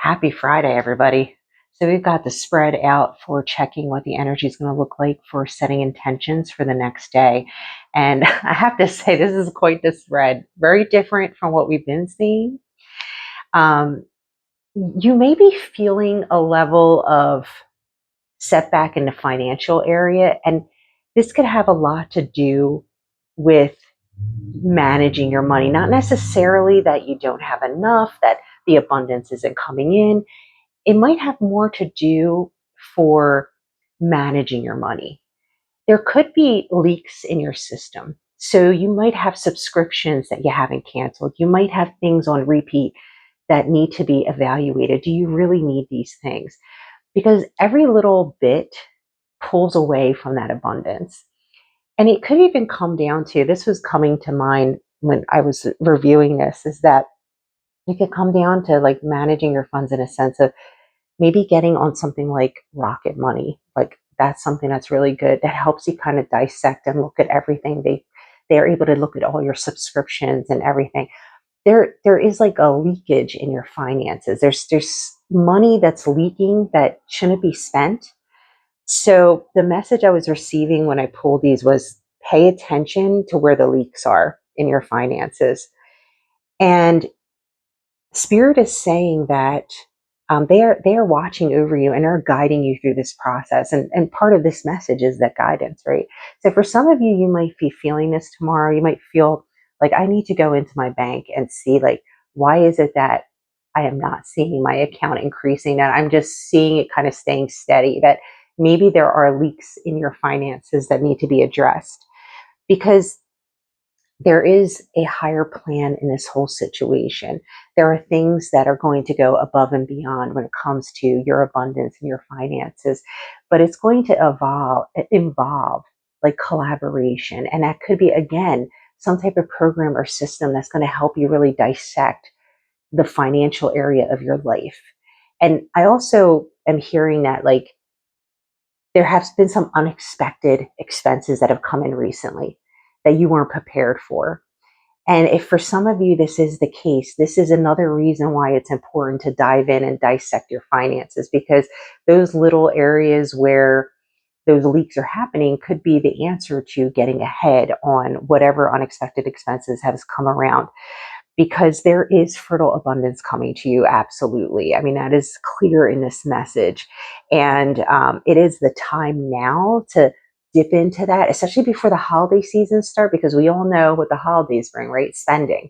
Happy Friday, everybody. So we've got the spread out for checking what the energy is going to look like for setting intentions for the next day. And I have to say, this is quite the spread, very different from what we've been seeing. Um, you may be feeling a level of setback in the financial area, and this could have a lot to do with managing your money. Not necessarily that you don't have enough, that the abundance isn't coming in. It might have more to do for managing your money. There could be leaks in your system. So you might have subscriptions that you haven't canceled. You might have things on repeat that need to be evaluated. Do you really need these things? Because every little bit pulls away from that abundance. And it could even come down to, this was coming to mind when I was reviewing this, is that it could come down to like managing your funds in a sense of maybe getting on something like Rocket Money. Like that's something that's really good that helps you kind of dissect and look at everything. They're able to look at all your subscriptions and everything. There is like a leakage in your finances. There's money that's leaking that shouldn't be spent. So the message I was receiving when I pulled these was pay attention to where the leaks are in your finances. And Spirit is saying that they are watching over you and are guiding you through this process. And part of this message is that guidance, right? So for some of you, you might be feeling this tomorrow. You might feel like I need to go into my bank and see like, why is it that I am not seeing my account increasing, that I'm just seeing it kind of staying steady, that maybe there are leaks in your finances that need to be addressed, because there is a higher plan in this whole situation. There are things that are going to go above and beyond when it comes to your abundance and your finances, but it's going to involve like collaboration. And that could be, again, some type of program or system that's going to help you really dissect the financial area of your life. And I also am hearing that like there have been some unexpected expenses that have come in recently that you weren't prepared for. And if for some of you this is the case, this is another reason why it's important to dive in and dissect your finances, because those little areas where those leaks are happening could be the answer to getting ahead on whatever unexpected expenses has come around, because there is fertile abundance coming to you. Absolutely. I mean, that is clear in this message. And it is the time now to dip into that, especially before the holiday seasons start, because we all know what the holidays bring, right? Spending.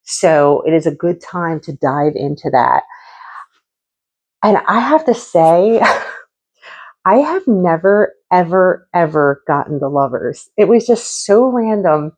So it is a good time to dive into that. And I have to say, I have never, ever, ever gotten the lovers. It was just so random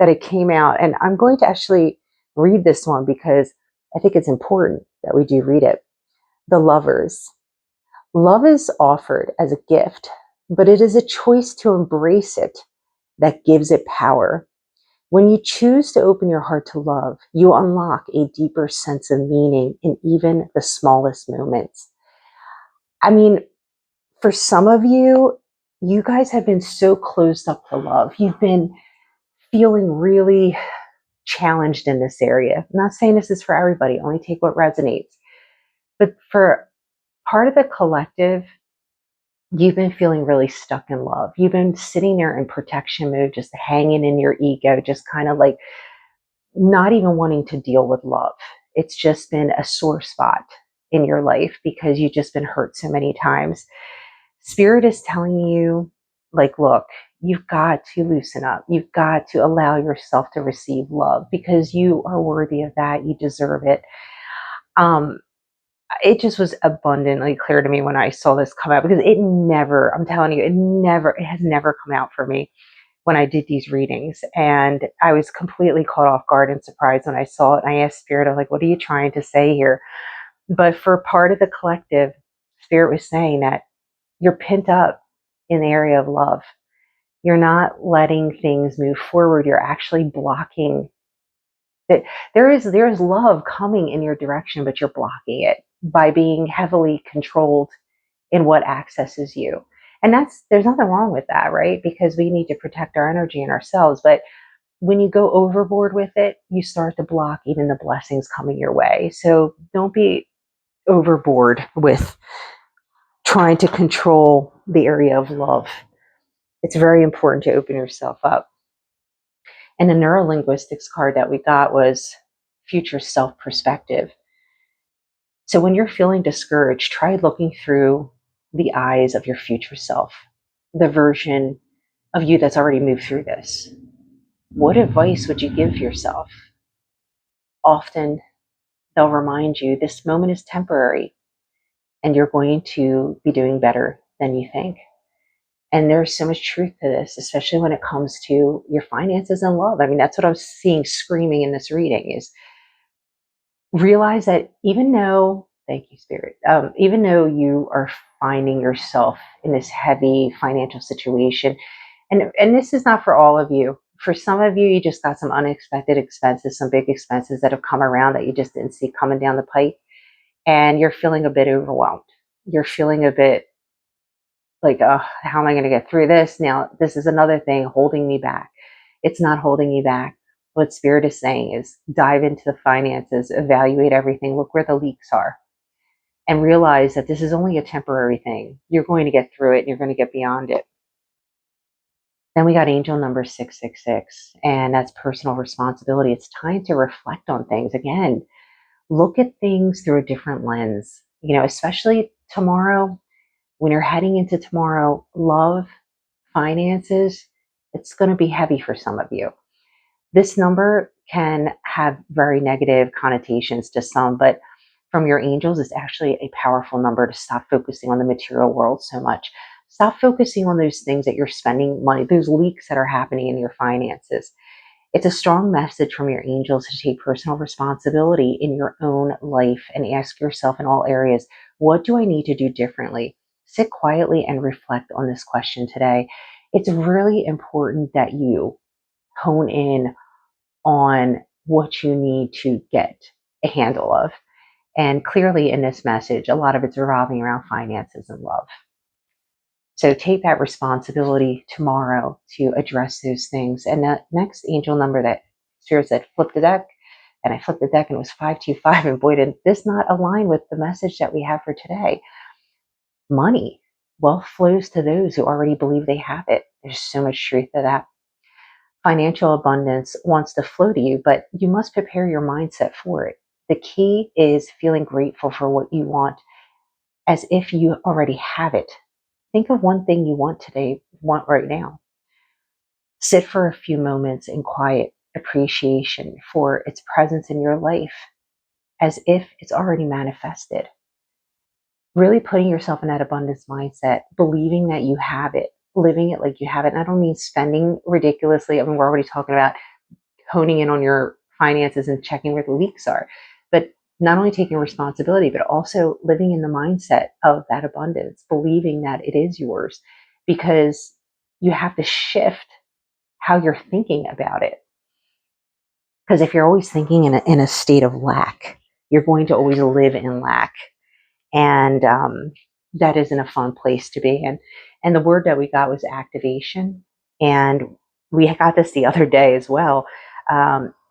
that it came out. And I'm going to actually read this one because I think it's important that we do read it. The lovers. Love is offered as a gift, but it is a choice to embrace it that gives it power. When you choose to open your heart to love, you unlock a deeper sense of meaning in even the smallest moments. I mean, for some of you, you guys have been so closed up to love. You've been feeling really challenged in this area. I'm not saying this is for everybody, only take what resonates. But for part of the collective, you've been feeling really stuck in love. You've been sitting there in protection mode, just hanging in your ego, just kind of like not even wanting to deal with love. It's just been a sore spot in your life because you've just been hurt so many times. Spirit is telling you, like, look, you've got to loosen up. You've got to allow yourself to receive love because you are worthy of that. You deserve it. Um, it just was abundantly clear to me when I saw this come out, because it never, I'm telling you, it has never come out for me when I did these readings. And I was completely caught off guard and surprised when I saw it. And I asked Spirit, I'm like, what are you trying to say here? But for part of the collective, Spirit was saying that you're pent up in the area of love. You're not letting things move forward. You're actually blocking that. There is love coming in your direction, but you're blocking it by being heavily controlled in what accesses you. And there's nothing wrong with that, right? Because we need to protect our energy and ourselves. But when you go overboard with it, you start to block even the blessings coming your way. So don't be overboard with trying to control the area of love. It's very important to open yourself up. And the Neuro Linguistics card that we got was future self perspective. So when you're feeling discouraged, try looking through the eyes of your future self, the version of you that's already moved through this. What advice would you give yourself? Often they'll remind you this moment is temporary and you're going to be doing better than you think. And there's so much truth to this, especially when it comes to your finances and love. I mean, that's what I'm seeing screaming in this reading is realize that even though, thank you, Spirit, even though you are finding yourself in this heavy financial situation, and this is not for all of you. For some of you, you just got some unexpected expenses, some big expenses that have come around that you just didn't see coming down the pipe, and you're feeling a bit overwhelmed. You're feeling a bit like, oh, how am I going to get through this? Now, this is another thing holding me back. It's not holding you back. What Spirit is saying is dive into the finances, evaluate everything, look where the leaks are, and realize that this is only a temporary thing. You're going to get through it and you're going to get beyond it. Then we got angel number 666, and that's personal responsibility. It's time to reflect on things. Again, look at things through a different lens, especially tomorrow. When you're heading into tomorrow, love, finances, it's going to be heavy for some of you. This number can have very negative connotations to some, but from your angels, it's actually a powerful number to stop focusing on the material world so much. Stop focusing on those things that you're spending money, those leaks that are happening in your finances. It's a strong message from your angels to take personal responsibility in your own life and ask yourself in all areas, what do I need to do differently? Sit quietly and reflect on this question today. It's really important that you hone in on what you need to get a handle of. And clearly in this message, a lot of it's revolving around finances and love. So take that responsibility tomorrow to address those things. And that next angel number that Spirit said, flip the deck. And I flipped the deck and it was 525. And boy, did this not align with the message that we have for today. Money. Wealth flows to those who already believe they have it. There's so much truth to that. Financial abundance wants to flow to you, but you must prepare your mindset for it. The key is feeling grateful for what you want as if you already have it. Think of one thing you want today, want right now. Sit for a few moments in quiet appreciation for its presence in your life as if it's already manifested. Really putting yourself in that abundance mindset, believing that you have it, living it like you have it. And I don't mean spending ridiculously. I mean, we're already talking about honing in on your finances and checking where the leaks are, but not only taking responsibility, but also living in the mindset of that abundance, believing that it is yours, because you have to shift how you're thinking about it. Because if you're always thinking in a state of lack, you're going to always live in lack. And that isn't a fun place to be in. And the word that we got was activation. And we got this the other day as well.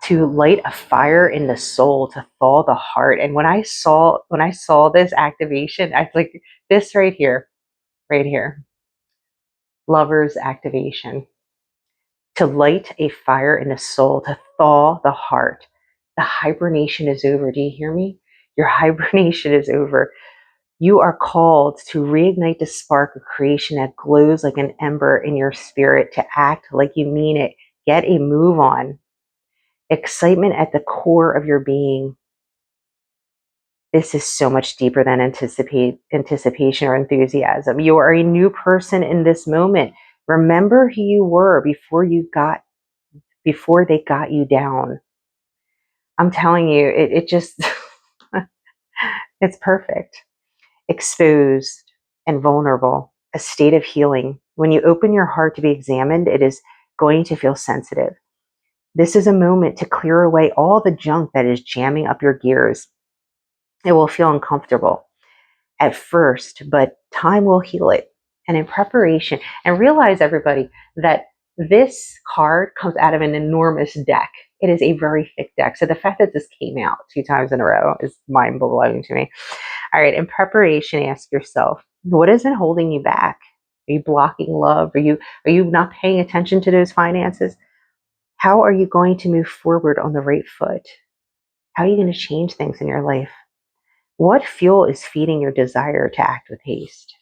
To light a fire in the soul, to thaw the heart. And when I saw this activation, I was like, this right here, lover's activation. To light a fire in the soul, to thaw the heart. The hibernation is over. Do you hear me? Your hibernation is over. You are called to reignite the spark of creation that glows like an ember in your spirit, to act like you mean it. Get a move on. Excitement at the core of your being. This is so much deeper than anticipation or enthusiasm. You are a new person in this moment. Remember who you were before they got you down. I'm telling you, it just, it's perfect. Exposed and vulnerable, a state of healing. When you open your heart to be examined, it is going to feel sensitive. This is a moment to clear away all the junk that is jamming up your gears. It will feel uncomfortable at first, but time will heal it. And in preparation, and realize, everybody, that this card comes out of an enormous deck. It is a very thick deck. So the fact that this came out 2 times in a row is mind blowing to me. All right, in preparation, ask yourself, what isn't holding you back? Are you blocking love? Are you not paying attention to those finances? How are you going to move forward on the right foot? How are you going to change things in your life? What fuel is feeding your desire to act with haste?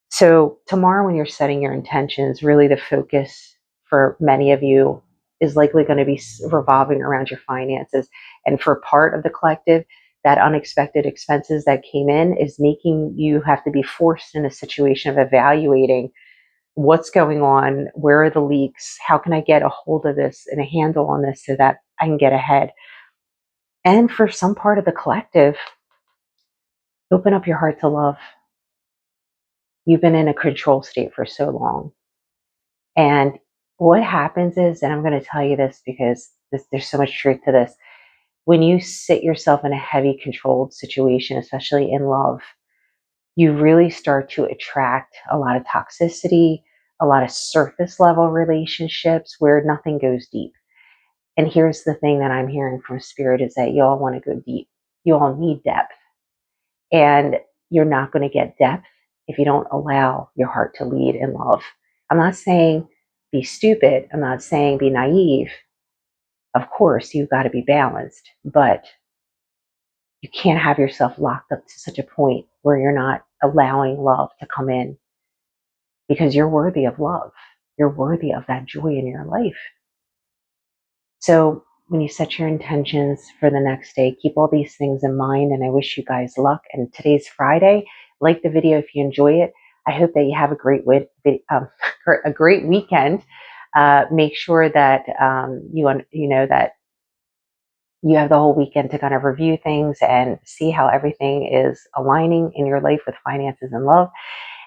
So, tomorrow, when you're setting your intentions, really the focus for many of you is likely going to be revolving around your finances. And for part of the collective, that unexpected expenses that came in is making you have to be forced in a situation of evaluating what's going on, where are the leaks, how can I get a hold of this and a handle on this so that I can get ahead. And for some part of the collective, open up your heart to love. You've been in a control state for so long. And what happens is, and I'm going to tell you this because there's so much truth to this, when you sit yourself in a heavy controlled situation, especially in love, you really start to attract a lot of toxicity, a lot of surface level relationships where nothing goes deep. And here's the thing that I'm hearing from spirit is that you all want to go deep. You all need depth. And you're not going to get depth if you don't allow your heart to lead in love. I'm not saying be stupid. I'm not saying be naive. Of course, you've got to be balanced, but you can't have yourself locked up to such a point where you're not allowing love to come in because you're worthy of love. You're worthy of that joy in your life. So when you set your intentions for the next day, keep all these things in mind. And I wish you guys luck. And today's Friday. Like the video if you enjoy it. I hope that you have a great a great weekend. Make sure that you know that you have the whole weekend to kind of review things and see how everything is aligning in your life with finances and love.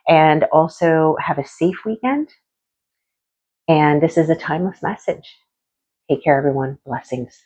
And also have a safe weekend. And this is a timeless message. Take care, everyone. Blessings.